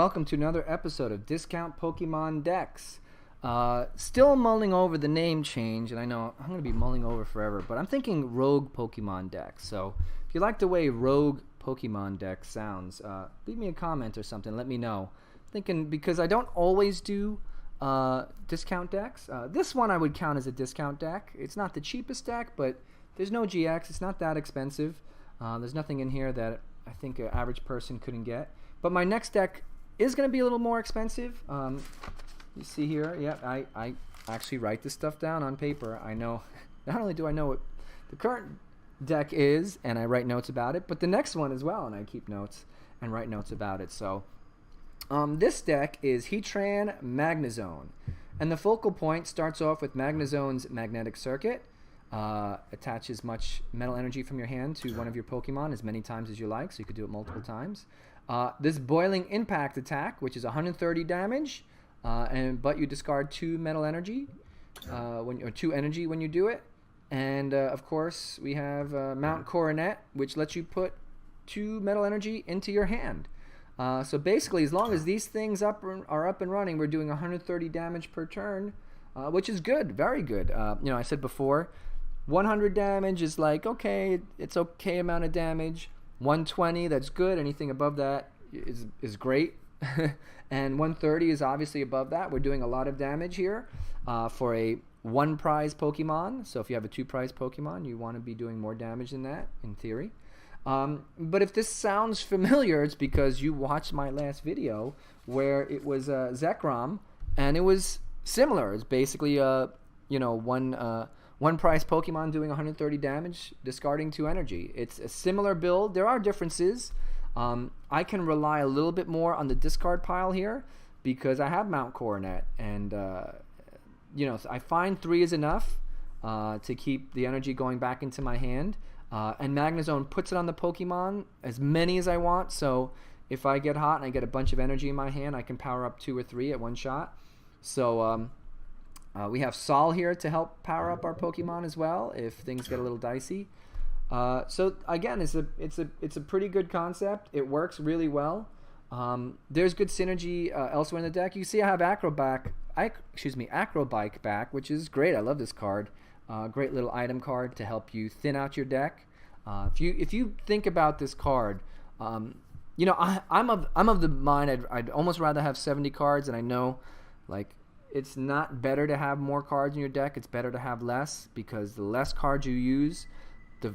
welcome to another episode of Discount Pokemon Decks. Still mulling over the name change, and I know I'm going to be mulling over forever, but I'm thinking Rogue Pokemon Decks. So if you like the way Rogue Pokemon Deck sounds, leave me a comment or something, let me know. Thinking, because I don't always do discount decks. This one I would count as a discount deck. It's not the cheapest deck, but there's no GX. It's not that expensive. There's nothing in here that I think an average person couldn't get. But my next deck is going to be a little more expensive. You see here, yeah, I actually write this stuff down on paper. I know, not only do I know what the current deck is, and I write notes about it, but the next one as well, and I keep notes and write notes about it. So this deck is Heatran Magnezone, and the focal point starts off with Magnezone's magnetic circuit. Attaches much metal energy from your hand to one of your Pokemon as many times as you like, so you could do it multiple times. This Boiling Impact attack, which is 130 damage, but you discard 2 metal energy, or 2 energy when you do it. And of course, we have Mount Coronet, which lets you put 2 metal energy into your hand. So basically, as long as these things are up and running, we're doing 130 damage per turn, which is good, very good. You know, I said before, 100 damage is like, okay, it's okay amount of damage. 120, that's good. Anything above that is great. And 130 is obviously above that. We're doing a lot of damage here for a 1 prize Pokemon. So if you have a 2 prize Pokemon, you want to be doing more damage than that, in theory. But if this sounds familiar, it's because you watched my last video where it was Zekrom, and it was similar. It's basically one prize Pokemon doing 130 damage, discarding 2 energy. It's a similar build. There are differences. I can rely a little bit more on the discard pile here because I have Mount Coronet, and I find 3 is enough to keep the energy going back into my hand. And Magnezone puts it on the Pokemon as many as I want. So if I get hot and I get a bunch of energy in my hand, I can power up 2 or 3 at one shot. So we have Sol here to help power up our Pokemon as well if things get a little dicey. So again, it's a pretty good concept. It works really well. There's good synergy elsewhere in the deck. You see I have Acro Bike back, which is great. I love this card. Great little item card to help you thin out your deck. If you think about this card, I'm of the mind I'd almost rather have 70 cards, and I know like it's not better to have more cards in your deck. It's better to have less, because the less cards you use, the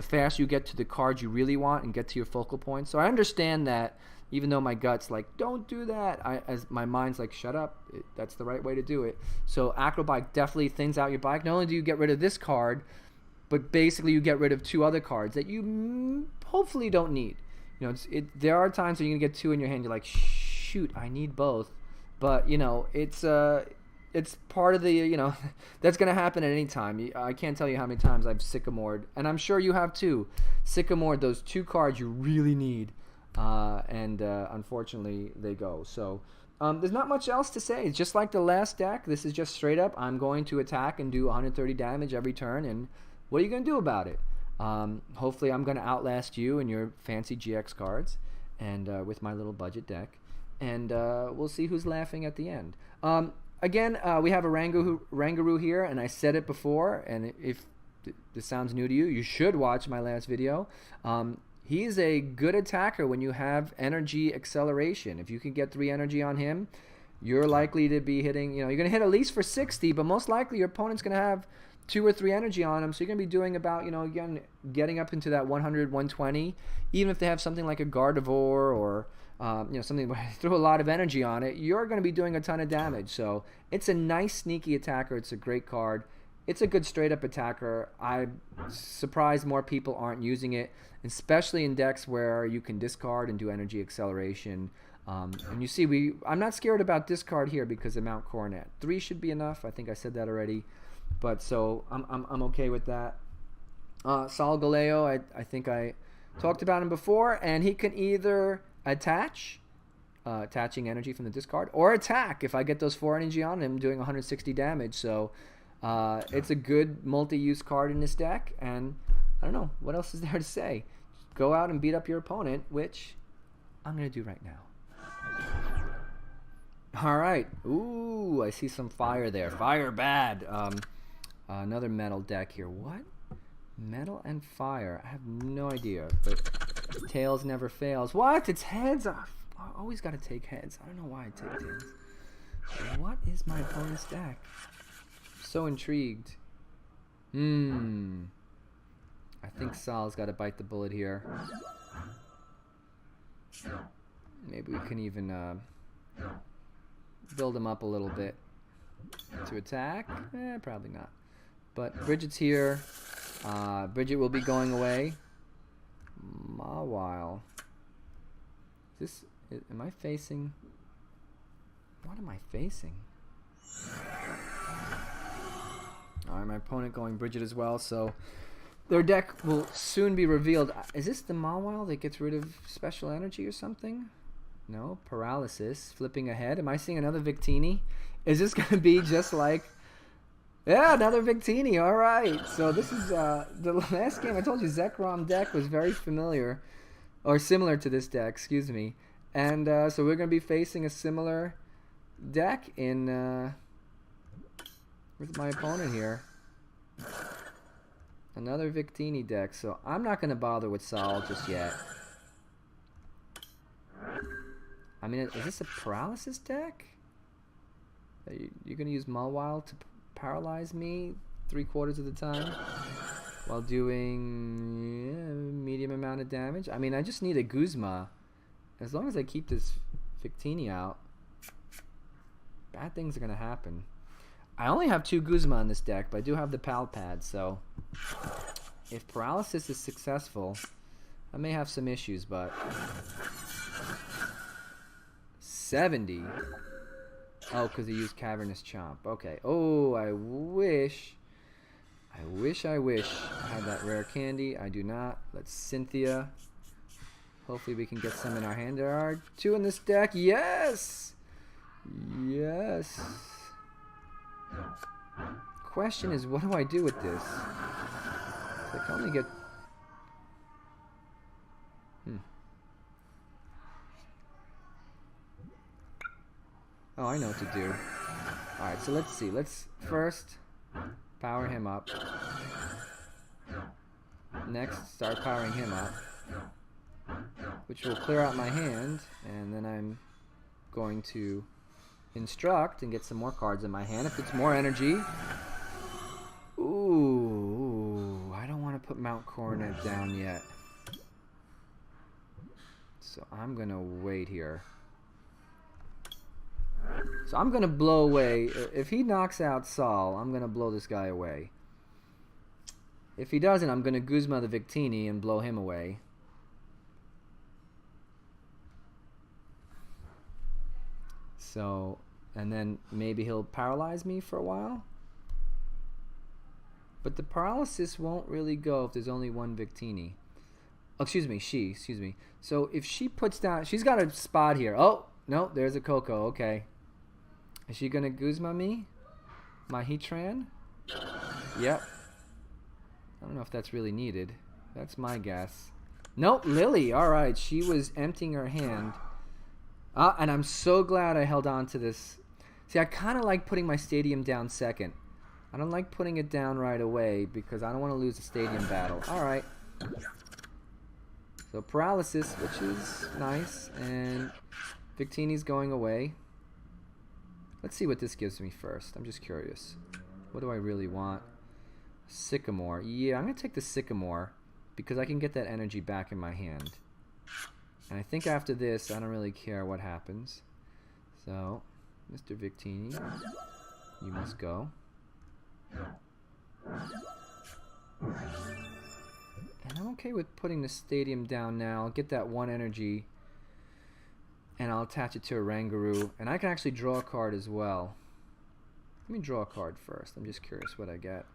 faster you get to the cards you really want and get to your focal point. So I understand that, even though my gut's like, don't do that, as my mind's like, shut up, that's the right way to do it. So Acro Bike definitely thins out your bike. Not only do you get rid of this card, but basically you get rid of 2 other cards that you hopefully don't need. You know, there are times when you're gonna get 2 in your hand, you're like, shoot, I need both. But it's part of the, that's going to happen at any time. I can't tell you how many times I've Sycamored, and I'm sure you have too, Sycamored those 2 cards you really need, and unfortunately they go. So there's not much else to say. It's just like the last deck. This is just straight up, I'm going to attack and do 130 damage every turn, and what are you going to do about it? Hopefully I'm going to outlast you and your fancy GX cards, and with my little budget deck. And we'll see who's laughing at the end. Again, we have Oranguru here, and I said it before, and if this sounds new to you, you should watch my last video. He is a good attacker when you have energy acceleration. If you can get 3 energy on him, you're likely to be hitting, you're going to hit at least for 60, but most likely your opponent's going to have 2 or 3 energy on him, so you're going to be doing about, again, getting up into that 100, 120, even if they have something like a Gardevoir or something where you throw a lot of energy on it, you're going to be doing a ton of damage. So it's a nice sneaky attacker. It's a great card. It's a good straight up attacker. I'm surprised more people aren't using it, especially in decks where you can discard and do energy acceleration. And you see, I'm not scared about discard here because of Mount Coronet. 3 should be enough. I think I said that already, but so I'm okay with that. Solgaleo, I think I talked about him before, and he can either attaching energy from the discard, or attack if I get those 4 energy on him, doing 160 damage. So it's a good multi-use card in this deck, and I don't know what else is there to say. Go out and beat up your opponent, which I'm gonna do right now. All right. Ooh, I see some fire there. Fire bad. Another metal deck here. What? Metal and fire. I have no idea. But tails never fails. What? It's heads. I always got to take heads. I don't know why I take tails. What is my opponent's deck? I'm so intrigued. I think Sal's got to bite the bullet here. Maybe we can even build him up a little bit to attack. Probably not. But Brigitte's here. Brigitte will be going away. Mawile. Am I facing? What am I facing? Alright, my opponent going Brigitte as well, so their deck will soon be revealed. Is this the Mawile that gets rid of special energy or something? No, paralysis, flipping ahead. Am I seeing another Victini? Is this going to be just like... Yeah, another Victini, alright. So this is, the last game I told you, Zekrom deck was very familiar, or similar to this deck, excuse me. And so we're going to be facing a similar deck in, with my opponent here. Another Victini deck, so I'm not going to bother with Sol just yet. I mean, is this a paralysis deck? You're going to use Mawile to paralyze me 3/4 of the time while doing medium amount of damage? I mean, I just need a Guzma. As long as I keep this Victini out, bad things are going to happen. I only have 2 Guzma on this deck, but I do have the Pal Pad, so if paralysis is successful, I may have some issues, but 70. Oh, because he used Cavernous Chomp. Okay. Oh, I wish I had that rare candy. I do not. Let's Cynthia. Hopefully we can get some in our hand. There are 2 in this deck. Yes! Yes. Question is, what do I do with this? I can only get... Oh, I know what to do. Alright, so let's see. Let's first power him up. Next, start powering him up, which will clear out my hand, and then I'm going to instruct and get some more cards in my hand if it's more energy. Ooh, I don't want to put Mount Coronet down yet. So I'm going to wait here. So I'm going to blow away. If he knocks out Sol, I'm going to blow this guy away. If he doesn't, I'm going to Guzma the Victini and blow him away. So, and then maybe he'll paralyze me for a while. But the paralysis won't really go if there's only 1 Victini. Oh, excuse me. So if she puts down, she's got a spot here. Oh, no, there's a Coco. Okay. Is she going to Guzma me? My Heatran? Yep. I don't know if that's really needed. That's my guess. Nope, Lily. Alright, she was emptying her hand. And I'm so glad I held on to this. See, I kind of like putting my stadium down second. I don't like putting it down right away because I don't want to lose the stadium battle. Alright. So paralysis, which is nice. And Victini's going away. Let's see what this gives me first. I'm just curious. What do I really want? Sycamore. Yeah, I'm going to take the Sycamore because I can get that energy back in my hand. And I think after this, I don't really care what happens. So, Mr. Victini, you must go. And I'm okay with putting the stadium down now. I'll get that 1 energy. And I'll attach it to Oranguru. And I can actually draw a card as well. Let me draw a card first. I'm just curious what I get.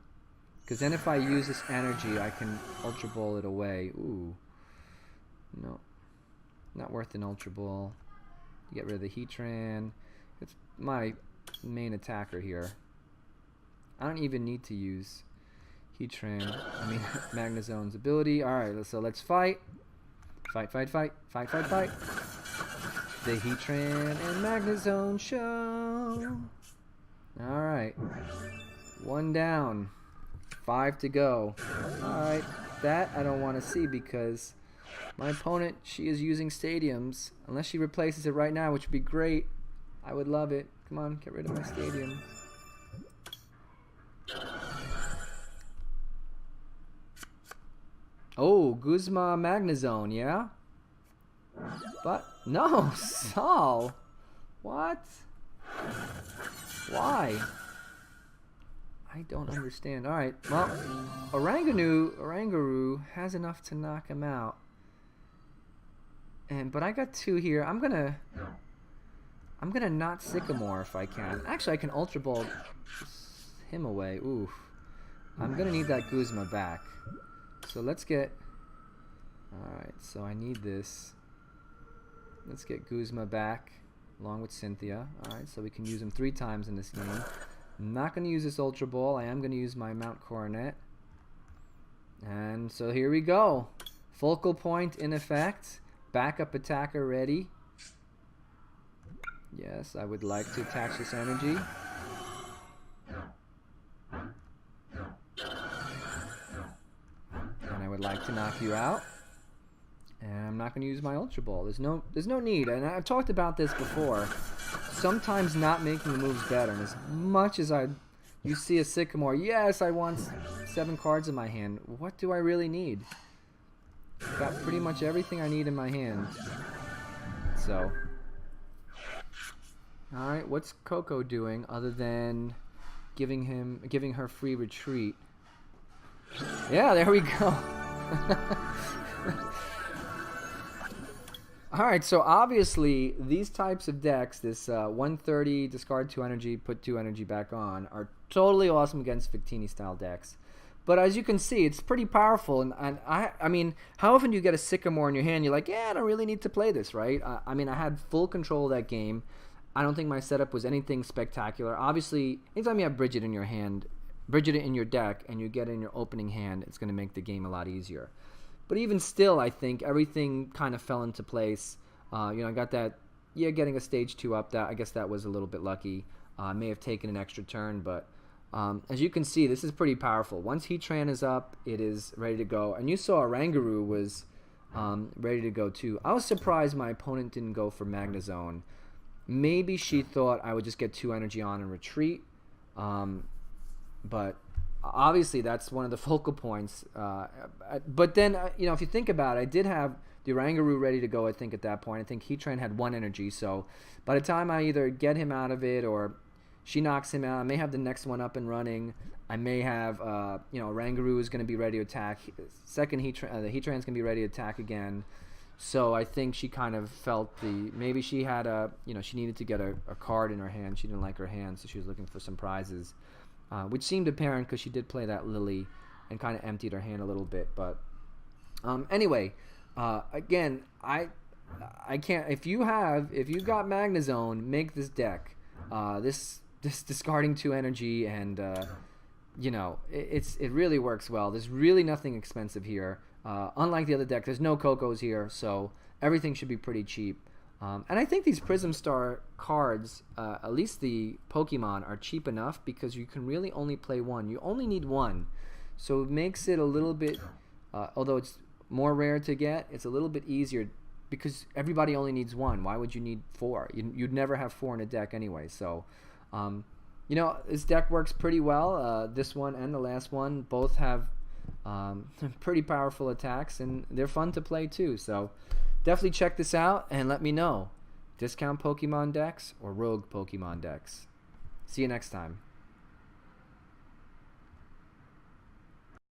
Because then if I use this energy, I can Ultra Ball it away. Ooh. No. Not worth an Ultra Ball. Get rid of the Heatran. It's my main attacker here. I don't even need to use Heatran. I mean, Magnezone's ability. Alright, so let's fight. Fight. the Heatran and Magnezone show. Alright. 1 down. 5 to go. Alright. That I don't want to see because my opponent, she is using stadiums. Unless she replaces it right now, which would be great. I would love it. Come on, get rid of my stadium. Oh, Guzma Magnezone, yeah? But, no, Sol. What? Why? I don't understand. Alright, well, Oranguru has enough to knock him out. But I got 2 here. I'm gonna not Sycamore if I can. Actually, I can Ultra Ball him away. Oof. I'm gonna need that Guzma back. So let's get... Alright, so I need this. Let's get Guzma back along with Cynthia. Alright, so we can use him 3 times in this game. I'm not going to use this Ultra Ball. I am going to use my Mount Coronet. And so here we go. Focal point in effect. Backup attacker ready. Yes, I would like to attach this energy. And I would like to knock you out. And I'm not going to use my Ultra Ball. There's no need. And I've talked about this before. Sometimes not making the moves better. And as much as you see a Sycamore, yes, I want 7 cards in my hand. What do I really need? I've got pretty much everything I need in my hand. So, all right, what's Coco doing other than giving her free retreat? Yeah, there we go. Alright, so obviously these types of decks, this 130, discard 2 energy, put 2 energy back on, are totally awesome against Victini style decks. But as you can see, it's pretty powerful, and I mean, how often do you get a Sycamore in your hand, you're like, yeah, I don't really need to play this, right? I mean, I had full control of that game. I don't think my setup was anything spectacular. Obviously, anytime you have Brigette in your hand, Brigette in your deck, and you get it in your opening hand, it's going to make the game a lot easier. But even still, I think everything kind of fell into place. You know, I got that, yeah, getting a stage 2 up. That I guess that was a little bit lucky. May have taken an extra turn, but as you can see, this is pretty powerful. Once Heatran is up, it is ready to go. And you saw Oranguru was ready to go too. I was surprised my opponent didn't go for Magnezone. Maybe she thought I would just get 2 energy on and retreat. But obviously, that's one of the focal points. But then, you know, if you think about it, I did have the Oranguru ready to go, I think, at that point. I think Heatran had 1 energy. So by the time I either get him out of it or she knocks him out, I may have the next one up and running. I may have, you know, Oranguru is going to be ready to attack. Second Heatran, the Heatran's going to be ready to attack again. So I think she kind of felt maybe she had you know, she needed to get a card in her hand. She didn't like her hand, so she was looking for some prizes. Which seemed apparent because she did play that Lily and kind of emptied her hand a little bit. But anyway, again, I can't. If you got Magnezone, make this deck. This discarding 2 energy and you know, it really works well. There's really nothing expensive here. Unlike the other deck, there's no Cocos here, so everything should be pretty cheap. And I think these Prism Star cards, at least the Pokemon, are cheap enough because you can really only play 1. You only need 1. So it makes it a little bit, although it's more rare to get, it's a little bit easier because everybody only needs 1. Why would you need 4? You'd never have 4 in a deck anyway. So, you know, this deck works pretty well. This one and the last one both have pretty powerful attacks, and they're fun to play too. So definitely check this out and let me know. Discount Pokemon decks or rogue Pokemon decks. See you next time.